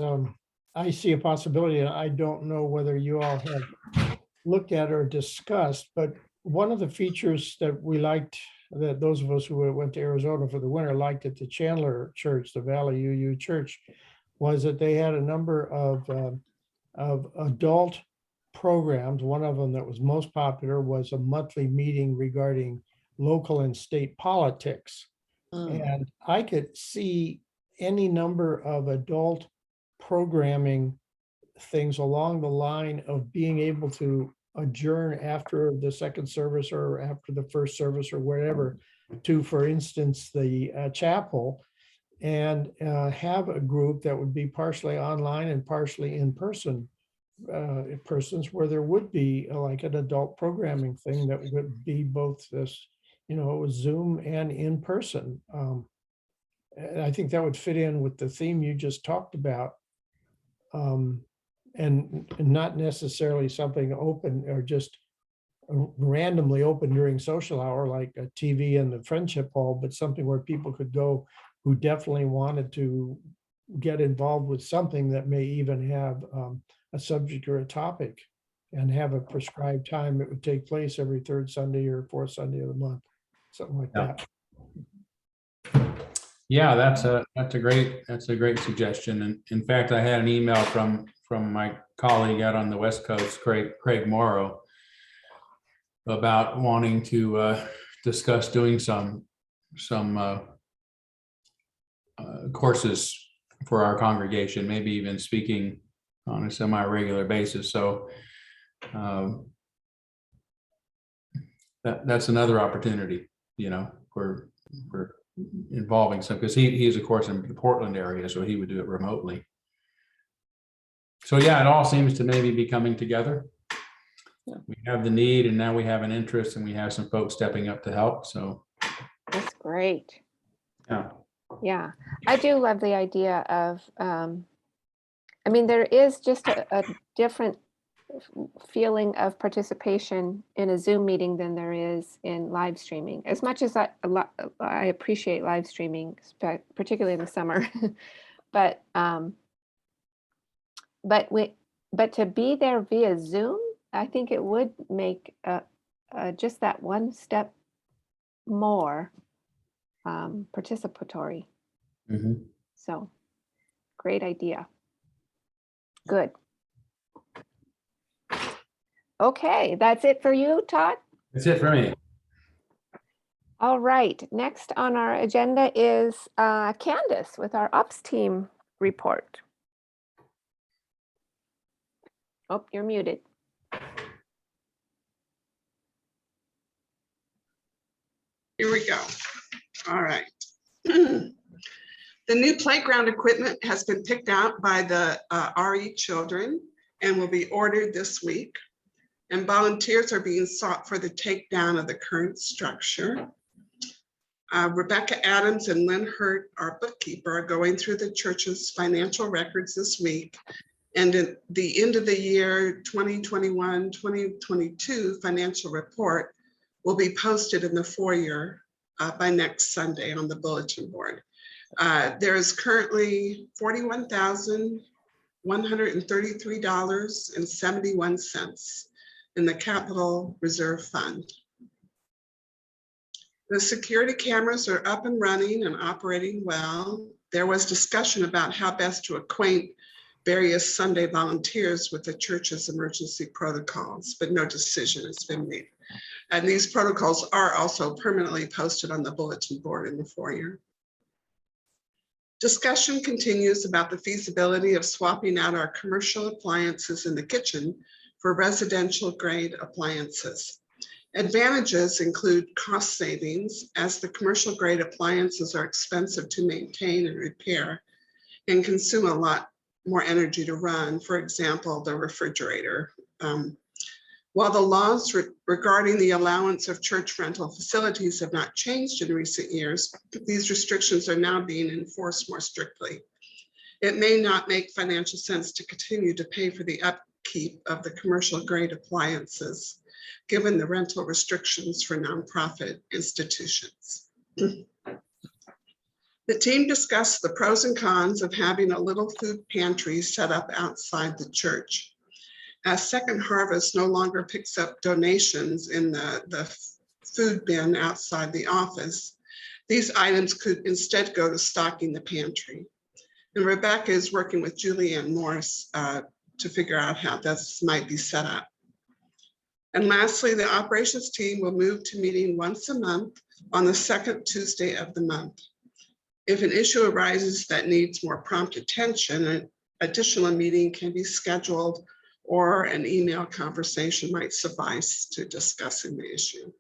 I see a possibility, and I don't know whether you all have looked at or discussed, but one of the features that we liked, that those of us who went to Arizona for the winter liked at the Chandler Church, the Valley UU Church, was that they had a number of adult programs. One of them that was most popular was a monthly meeting regarding local and state politics. And I could see any number of adult programming things along the line of being able to adjourn after the second service or after the first service or whatever to, for instance, the chapel, and have a group that would be partially online and partially in person, persons where there would be like an adult programming thing that would be both this, Zoom and in person. And I think that would fit in with the theme you just talked about. And not necessarily something open or just randomly open during social hour, like a TV in the friendship hall, but something where people could go who definitely wanted to get involved with something that may even have a subject or a topic, and have a prescribed time. It would take place every third Sunday or fourth Sunday of the month, something like that. Yeah, that's a great suggestion. And in fact, I had an email from my colleague out on the West Coast, Craig Morrow, about wanting to discuss doing some courses for our congregation, maybe even speaking on a semi-regular basis. So that's another opportunity, for involving some, because he is of course in the Portland area, so he would do it remotely. So yeah, it all seems to maybe be coming together. We have the need, and now we have an interest, and we have some folks stepping up to help. So That's great. yeah. Yeah, I do love the idea of, there is just a different feeling of participation in a Zoom meeting than there is in live streaming. As much as I appreciate live streaming, particularly in the summer, but to be there via Zoom, I think it would make just that one step more participatory. Mhm. So great idea. Good. Okay, that's it for you, Todd? That's it for me. All right, next on our agenda is Candace with our ops team report. Oh, you're muted. Here we go. All right. The new playground equipment has been picked out by the RE children and will be ordered this week. And volunteers are being sought for the takedown of the current structure. Rebecca Adams and Lynn Hurt, our bookkeeper, are going through the church's financial records this week. And at the end of the year 2021-2022 financial report will be posted in the foyer by next Sunday on the bulletin board. There is currently $41,133.71 in the Capital Reserve Fund. The security cameras are up and running and operating well. There was discussion about how best to acquaint various Sunday volunteers with the church's emergency protocols, but no decision has been made. And these protocols are also permanently posted on the bulletin board in the foyer. Discussion continues about the feasibility of swapping out our commercial appliances in the kitchen for residential grade appliances. Advantages include cost savings, as the commercial grade appliances are expensive to maintain and repair and consume a lot more energy to run, for example, the refrigerator. While the laws regarding the allowance of church rental facilities have not changed in recent years, these restrictions are now being enforced more strictly. It may not make financial sense to continue to pay for the upkeep of the commercial grade appliances, given the rental restrictions for nonprofit institutions. The team discussed the pros and cons of having a little food pantry set up outside the church. As Second Harvest no longer picks up donations in the food bin outside the office, these items could instead go to stocking the pantry. And Rebecca is working with Julianne Morse to figure out how this might be set up. And lastly, the operations team will move to meeting once a month on the second Tuesday of the month. If an issue arises that needs more prompt attention, an additional meeting can be scheduled, or an email conversation might suffice to discussing the issue.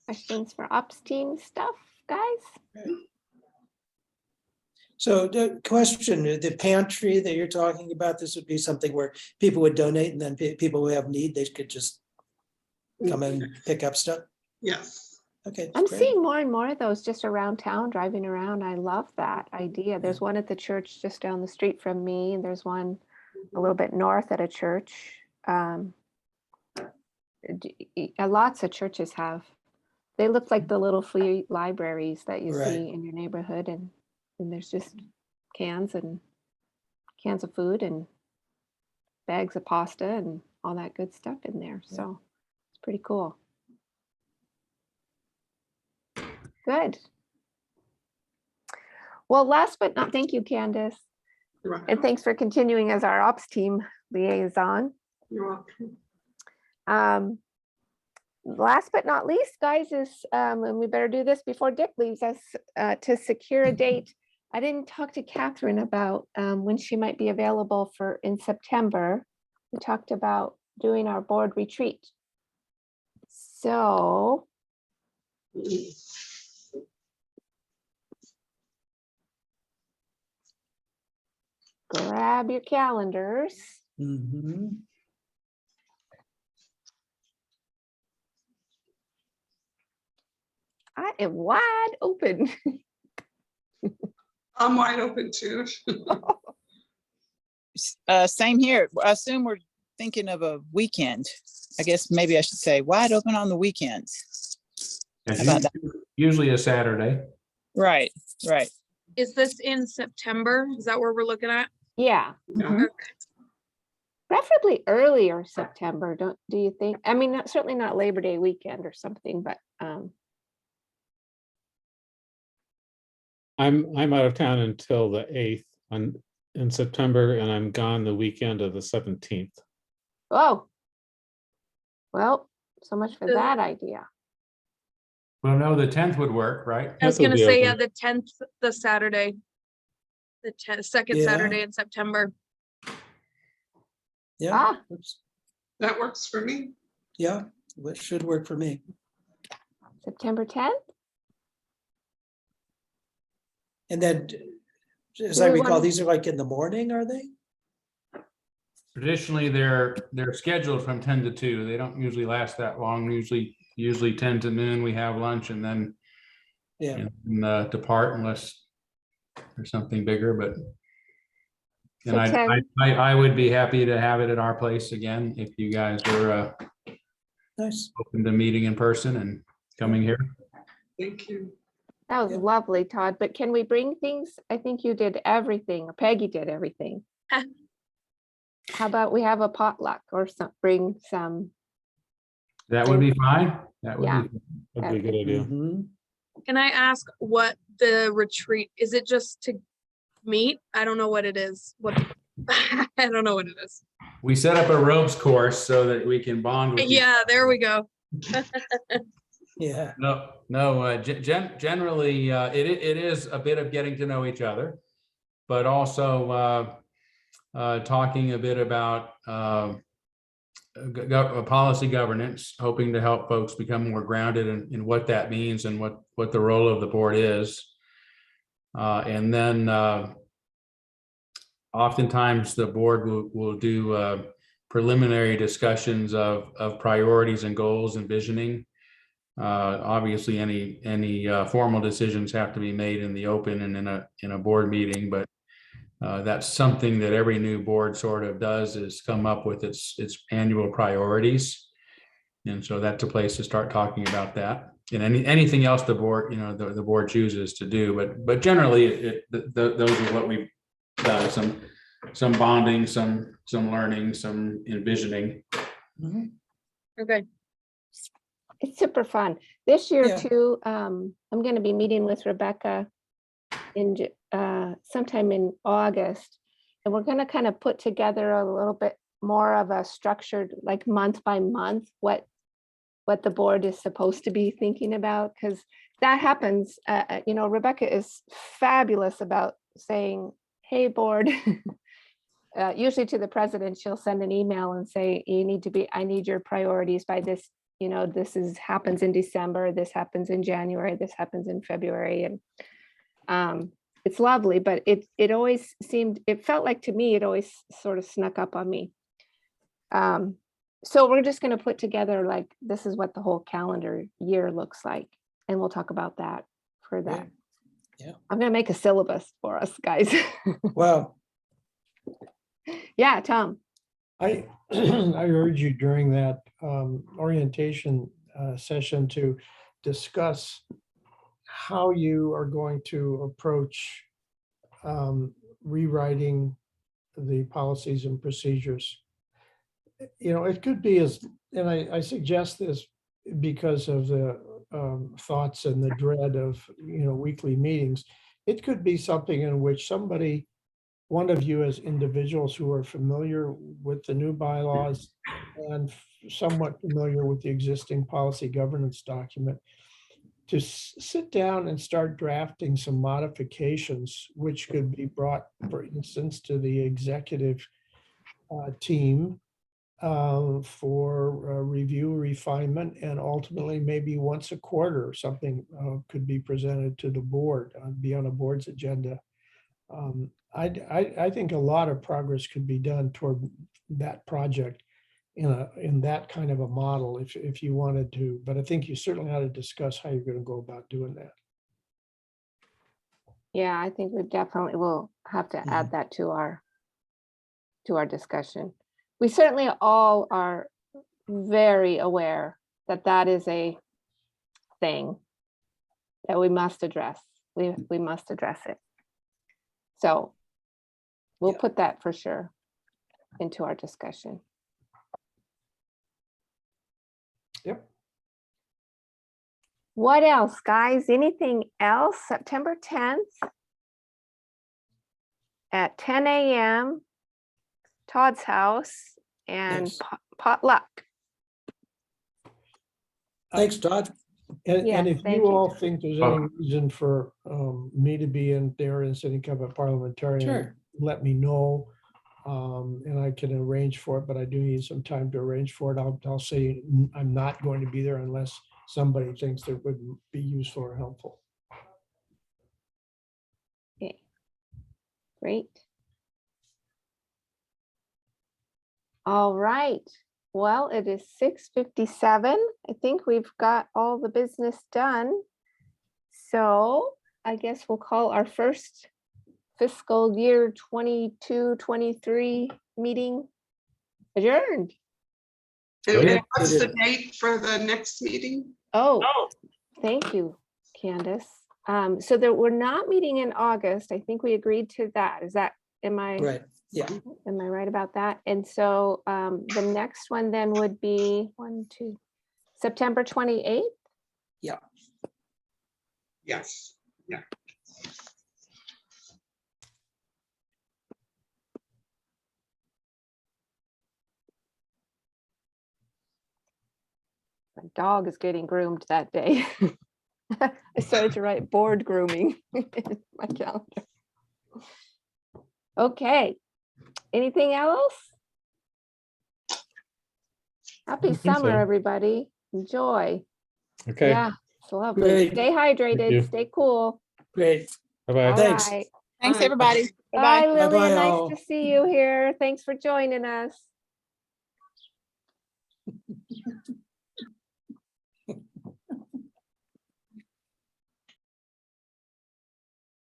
Questions for ops team stuff, guys? So the question, the pantry that you're talking about, this would be something where people would donate and then people who have need, they could just come and pick up stuff? Yes. Okay. I'm great. seeing more and more of those just around town, driving around. I love that idea. There's one at the church just down the street from me, and there's one a little bit north at a church. Lots of churches have. They look like the little flea libraries that you Right. see in your neighborhood, and there's just cans of food and bags of pasta and all that good stuff in there. So it's pretty cool. Good. Well, last but not, thank you, Candace. You're welcome. And thanks for continuing as our ops team liaison. You're welcome. Last but not least, guys, is, and we better do this before Dick leaves us, to secure a date. I didn't talk to Catherine about when she might be available for in September. We talked about doing our board retreat. So grab your calendars. Mhm. I am wide open. I'm wide open too. Same here. I assume we're thinking of a weekend. I guess maybe I should say wide open on the weekends. And How about that? usually a Saturday. Right, right. Is this in September? Is that where we're looking at? Yeah. Yeah. mhm. Preferably earlier September, do you think? I mean, certainly not Labor Day weekend or something, but I'm out of town until the 8th in September, and I'm gone the weekend of the 17th. oh. Well, so much for The- that idea. Well, no, the 10th would work, right? I was That'll gonna be say, yeah, open. the 10th, the Saturday. The 10th, second Yeah. Saturday in September. Yeah, Ah. That works for me. yeah, that should work for me. September 10th? And then, as Do I we recall, wanna- these are like in the morning, are they? Traditionally, they're scheduled from 10 to 2. They don't usually last that long. Usually 10 to noon, we have lunch and then Yeah, depart unless there's something bigger, but. And So 10. I would be happy to have it at our place again if you guys were nice. open to meeting in person and coming here. Thank you. That was Yeah. lovely, Todd, but can we bring things? I think you did everything, or Peggy did everything. How about we have a potluck or bring some, That would be fine. That would Yeah. be. That'd be a good idea. Mhm. Can I ask what the retreat, is it just to meet? I don't know what it is. What, I don't know what it is. We set up a ropes course so that we can bond with you. Yeah, there we go. Yeah, No, generally, it is a bit of getting to know each other, but also talking a bit about policy governance, hoping to help folks become more grounded in what that means and what the role of the board is. And then oftentimes the board will do preliminary discussions of priorities and goals and visioning. Obviously, any formal decisions have to be made in the open and in a board meeting, but that's something that every new board sort of does, is come up with its annual priorities. And so that's a place to start talking about that. And anything else the board, the board chooses to do, but generally those are what we've done, some bonding, some learning, some envisioning. Mhm. Okay. it's super fun. This year Yeah. too, I'm gonna be meeting with Rebecca sometime in August. And we're gonna kind of put together a little bit more of a structured, like month by month, what the board is supposed to be thinking about, because that happens. Rebecca is fabulous about saying, hey, board. Usually to the president, she'll send an email and say, I need your priorities by this, happens in December, this happens in January, this happens in February. And it's lovely, but it always it felt like to me, it always sort of snuck up on me. So we're just going to put together, like, this is what the whole calendar year looks like. And we'll talk about that for that. Yeah. I'm going to make a syllabus for us, guys. Wow. Yeah, Tom. I urge you during that orientation session to discuss how you are going to approach rewriting the policies and procedures. It could be and I suggest this because of the thoughts and the dread of, weekly meetings. It could be something in which one of you as individuals who are familiar with the new bylaws and somewhat familiar with the existing policy governance document, to sit down and start drafting some modifications, which could be brought, for instance, to the executive team for review, refinement, and ultimately maybe once a quarter, something could be presented to the board, be on a board's agenda. I think a lot of progress could be done toward that project in that kind of a model if you wanted to, but I think you certainly ought to discuss how you're going to go about doing that. Yeah, I think we definitely will have to add that to our discussion. We certainly all are very aware that that is a thing that we must address. We must address it. So we'll put that for sure. into our discussion. Yep. What else, guys? Anything else? September 10th at 10 a.m. Todd's house and Yes. potluck. Thanks, Todd. And Yes, if thank you you. all think there's any reason for me to be in there and sitting up a parliamentarian, Sure. let me know. And I can arrange for it, but I do need some time to arrange for it. I'll say I'm not going to be there unless somebody thinks it would be useful or helpful. Okay. Great. All right. Well, it is 6:57. I think we've got all the business done. So I guess we'll call our first fiscal year 22-23 meeting adjourned. And what's the date for the next meeting? Oh, thank you, Candace. So that we're not meeting in August. I think we agreed to that. Is that, am I? Right, yeah. Am I right about that? And so the next one then would be September 28th. Yes, yeah. My dog is getting groomed that day. I started to write board grooming in my calendar. Okay. Anything else? Happy think summer, so. everybody. Enjoy. Okay, Yeah, it's lovely. Great. Stay you. hydrated, stay cool. Great. bye-bye. All Thanks. right. Thanks, Bye. everybody. Bye-bye. Bye, Lillian. Bye-bye, Nice all. to see you here. Thanks for joining us.